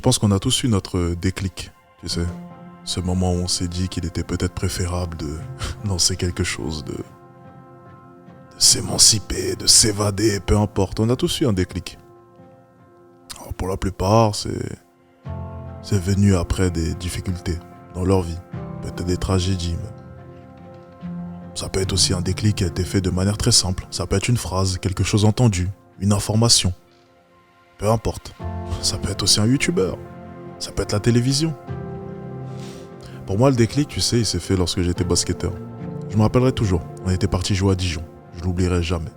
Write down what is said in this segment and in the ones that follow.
pense qu'on a tous eu notre déclic, tu sais. Ce moment où on s'est dit qu'il était peut-être préférable de lancer quelque chose, de s'émanciper, de s'évader, peu importe. On a tous eu un déclic. Alors pour la plupart, c'est venu après des difficultés dans leur vie, peut-être des tragédies. Mais ça peut être aussi un déclic qui a été fait de manière très simple. Ça peut être une phrase, quelque chose entendu, une information. Peu importe. Ça peut être aussi un youtubeur. Ça peut être la télévision. Pour moi, le déclic, tu sais, il s'est fait lorsque j'étais basketteur. Je me rappellerai toujours. On était parti jouer à Dijon. Je l'oublierai jamais.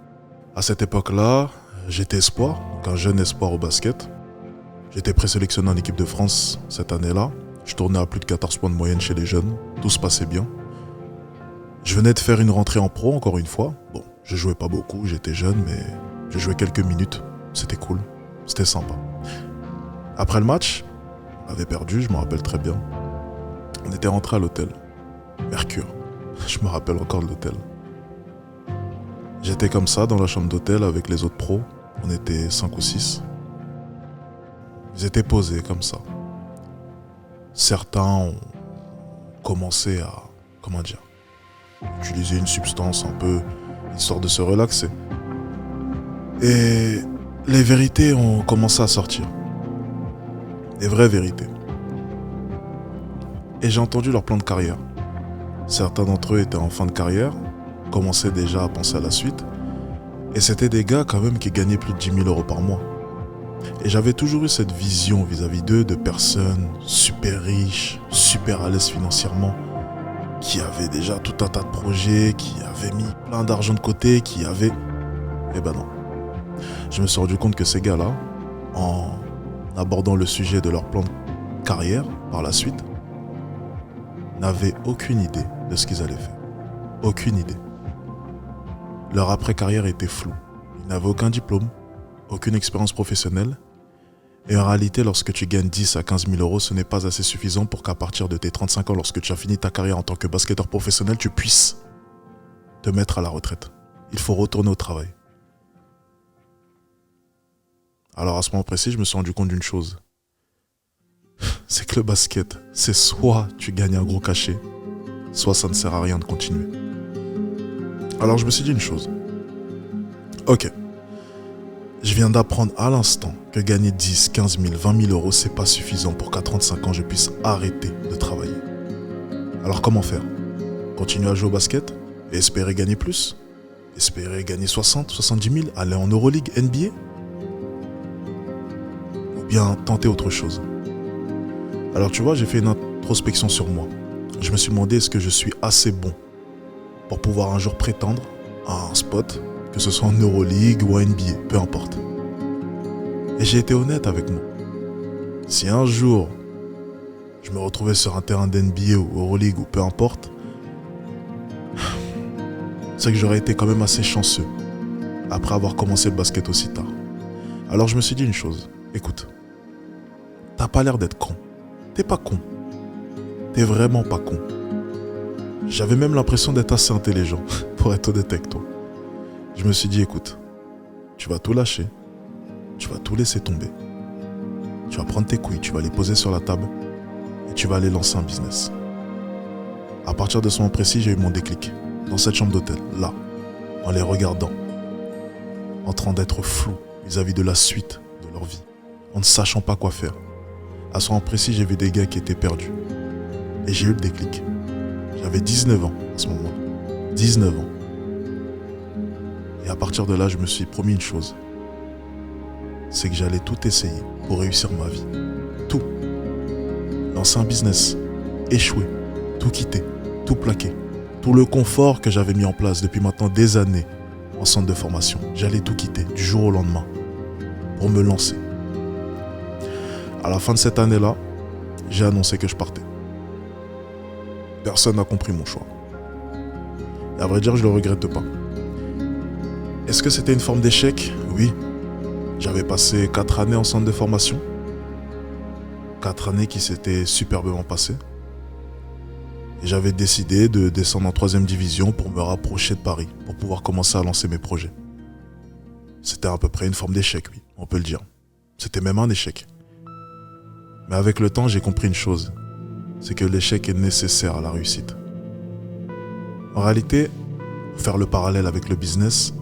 À cette époque-là, j'étais espoir, donc un jeune espoir au basket. J'étais présélectionné en équipe de France cette année-là. Je tournais à plus de 14 points de moyenne chez les jeunes. Tout se passait bien. Je venais de faire une rentrée en pro, encore une fois. Bon, je jouais pas beaucoup, j'étais jeune, mais je jouais quelques minutes. C'était cool. C'était sympa. Après le match, on avait perdu, je me rappelle très bien. On était rentré à l'hôtel. Mercure. Je me rappelle encore de l'hôtel. J'étais comme ça dans la chambre d'hôtel avec les autres pros. On était 5 ou 6. Ils étaient posés comme ça. Certains ont commencé à, utiliser une substance un peu, histoire de se relaxer. Et les vérités ont commencé à sortir. Les vraies vérités. Et j'ai entendu leur plan de carrière. Certains d'entre eux étaient en fin de carrière, commençaient déjà à penser à la suite. Et c'était des gars quand même qui gagnaient plus de 10 000 euros par mois. Et j'avais toujours eu cette vision vis-à-vis d'eux de personnes super riches, super à l'aise financièrement, qui avaient déjà tout un tas de projets, qui avaient mis plein d'argent de côté, qui avaient... Eh ben non. Je me suis rendu compte que ces gars-là, en abordant le sujet de leur plan de carrière par la suite, n'avaient aucune idée de ce qu'ils allaient faire. Aucune idée. Leur après-carrière était floue. Ils n'avaient aucun diplôme, aucune expérience professionnelle. Et en réalité, lorsque tu gagnes 10 à 15 000 euros, ce n'est pas assez suffisant pour qu'à partir de tes 35 ans, lorsque tu as fini ta carrière en tant que basketteur professionnel, tu puisses te mettre à la retraite. Il faut retourner au travail. Alors à ce moment précis, je me suis rendu compte d'une chose. C'est que le basket, c'est soit tu gagnes un gros cachet, soit ça ne sert à rien de continuer. Alors je me suis dit une chose. Ok, je viens d'apprendre à l'instant que gagner 10, 15 000, 20 000 euros, c'est pas suffisant pour qu'à 35 ans, je puisse arrêter de travailler. Alors comment faire? Continuer à jouer au basket et espérer gagner plus? Espérer gagner 60, 70 000, aller en Euroleague, NBA? Ou bien tenter autre chose? Alors tu vois, j'ai fait une introspection sur moi. Je me suis demandé est-ce que je suis assez bon pour pouvoir un jour prétendre à un spot, que ce soit en Euroleague ou en NBA, peu importe. Et j'ai été honnête avec moi. Si un jour je me retrouvais sur un terrain d'NBA ou Euroleague ou peu importe, c'est que j'aurais été quand même assez chanceux après avoir commencé le basket aussi tard. Alors je me suis dit une chose, écoute, t'as pas l'air d'être con. T'es pas con. T'es vraiment pas con. J'avais même l'impression d'être assez intelligent, pour être honnête avec toi. Je me suis dit, écoute, tu vas tout lâcher, tu vas tout laisser tomber. Tu vas prendre tes couilles, tu vas les poser sur la table et tu vas aller lancer un business. À partir de ce moment précis, j'ai eu mon déclic. Dans cette chambre d'hôtel, là, en les regardant, en train d'être flou vis-à-vis de la suite de leur vie, en ne sachant pas quoi faire. À ce moment précis, j'ai vu des gars qui étaient perdus. Et j'ai eu le déclic. J'avais 19 ans à ce moment-là. 19 ans. Et à partir de là, je me suis promis une chose. C'est que j'allais tout essayer pour réussir ma vie. Tout. Lancer un business. Échouer. Tout quitter. Tout plaquer. Tout le confort que j'avais mis en place depuis maintenant des années en centre de formation. J'allais tout quitter du jour au lendemain pour me lancer. À la fin de cette année-là, j'ai annoncé que je partais. Personne n'a compris mon choix. Et à vrai dire, je le regrette pas. Est-ce que c'était une forme d'échec? Oui. J'avais passé 4 années en centre de formation. 4 années qui s'étaient superbement passées. Et j'avais décidé de descendre en 3e division pour me rapprocher de Paris, pour pouvoir commencer à lancer mes projets. C'était à peu près une forme d'échec, oui, on peut le dire. C'était même un échec. Mais avec le temps, j'ai compris une chose. C'est que l'échec est nécessaire à la réussite. En réalité, pour faire le parallèle avec le business,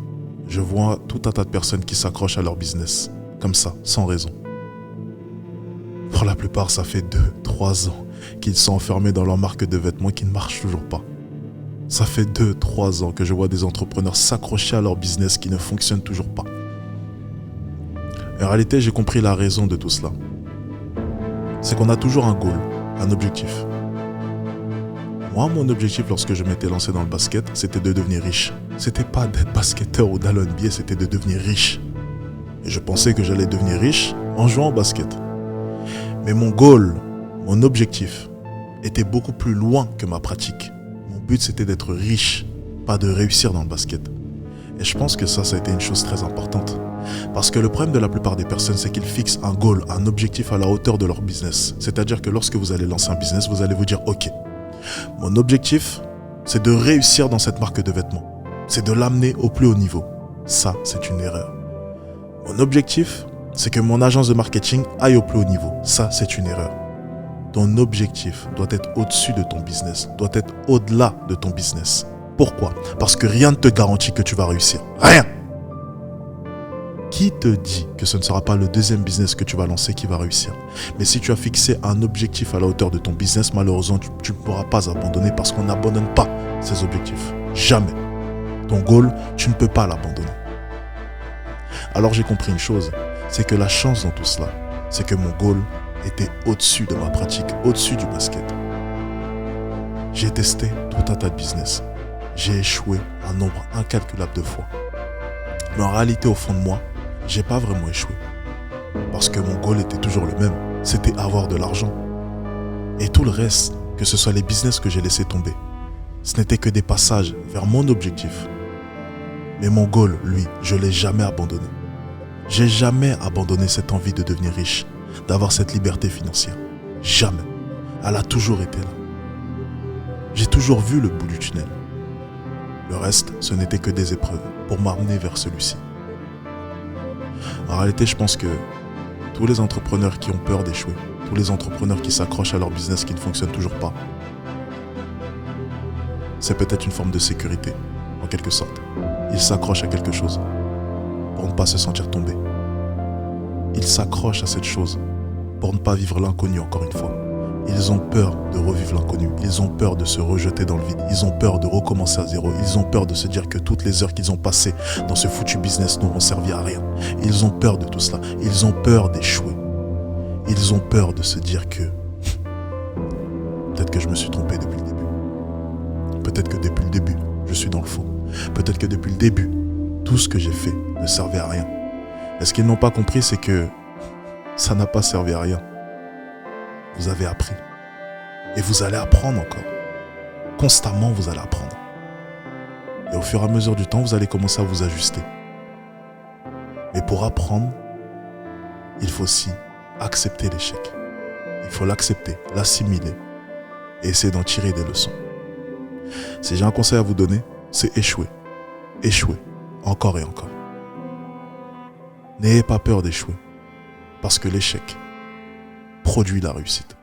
je vois tout un tas de personnes qui s'accrochent à leur business. Comme ça, sans raison. Pour la plupart, ça fait 2-3 ans qu'ils sont enfermés dans leur marque de vêtements qui ne marche toujours pas. Ça fait 2-3 ans que je vois des entrepreneurs s'accrocher à leur business qui ne fonctionne toujours pas. En réalité, j'ai compris la raison de tout cela. C'est qu'on a toujours un goal, un objectif. Moi, mon objectif lorsque je m'étais lancé dans le basket, c'était de devenir riche. C'était pas d'être basketteur ou d'aller en NBA, c'était de devenir riche. Et je pensais que j'allais devenir riche en jouant au basket. Mais mon goal, mon objectif, était beaucoup plus loin que ma pratique. Mon but, c'était d'être riche, pas de réussir dans le basket. Et je pense que ça a été une chose très importante. Parce que le problème de la plupart des personnes, c'est qu'ils fixent un goal, un objectif à la hauteur de leur business. C'est-à-dire que lorsque vous allez lancer un business, vous allez vous dire « Ok, mon objectif, c'est de réussir dans cette marque de vêtements. C'est de l'amener au plus haut niveau. » Ça, c'est une erreur. Mon objectif, c'est que mon agence de marketing aille au plus haut niveau. Ça, c'est une erreur. Ton objectif doit être au-dessus de ton business, doit être au-delà de ton business. Pourquoi ? Parce que rien ne te garantit que tu vas réussir. Rien ! Qui te dit que ce ne sera pas le deuxième business que tu vas lancer qui va réussir ? Mais si tu as fixé un objectif à la hauteur de ton business, malheureusement, tu ne pourras pas abandonner parce qu'on n'abandonne pas ces objectifs. Jamais. Ton goal, tu ne peux pas l'abandonner. Alors j'ai compris une chose, c'est que la chance dans tout cela, c'est que mon goal était au-dessus de ma pratique, au-dessus du basket. J'ai testé tout un tas de business. J'ai échoué un nombre incalculable de fois. Mais en réalité, au fond de moi, j'ai pas vraiment échoué. Parce que mon goal était toujours le même, c'était avoir de l'argent. Et tout le reste, que ce soit les business que j'ai laissé tomber, ce n'était que des passages vers mon objectif. Mais mon goal, lui, je l'ai jamais abandonné. J'ai jamais abandonné cette envie de devenir riche, d'avoir cette liberté financière. Jamais. Elle a toujours été là. J'ai toujours vu le bout du tunnel. Le reste, ce n'était que des épreuves pour m'amener vers celui-ci. En réalité, je pense que tous les entrepreneurs qui ont peur d'échouer, tous les entrepreneurs qui s'accrochent à leur business qui ne fonctionne toujours pas, c'est peut-être une forme de sécurité, en quelque sorte. Ils s'accrochent à quelque chose pour ne pas se sentir tomber. Ils s'accrochent à cette chose pour ne pas vivre l'inconnu encore une fois. Ils ont peur de revivre l'inconnu. Ils ont peur de se rejeter dans le vide. Ils ont peur de recommencer à zéro. Ils ont peur de se dire que toutes les heures qu'ils ont passées dans ce foutu business n'auront servi à rien. Ils ont peur de tout cela. Ils ont peur d'échouer. Ils ont peur de se dire que peut-être que je me suis trompé depuis le début. Peut-être que depuis le début, je suis dans le faux. Peut-être que depuis le début, tout ce que j'ai fait ne servait à rien. Mais ce qu'ils n'ont pas compris, c'est que ça n'a pas servi à rien. Vous avez appris. Et vous allez apprendre encore. Constamment, vous allez apprendre. Et au fur et à mesure du temps, vous allez commencer à vous ajuster. Mais pour apprendre, il faut aussi accepter l'échec. Il faut l'accepter, l'assimiler et essayer d'en tirer des leçons. Si j'ai un conseil à vous donner, c'est échouer. Échouer. Encore et encore. N'ayez pas peur d'échouer. Parce que l'échec produit la réussite.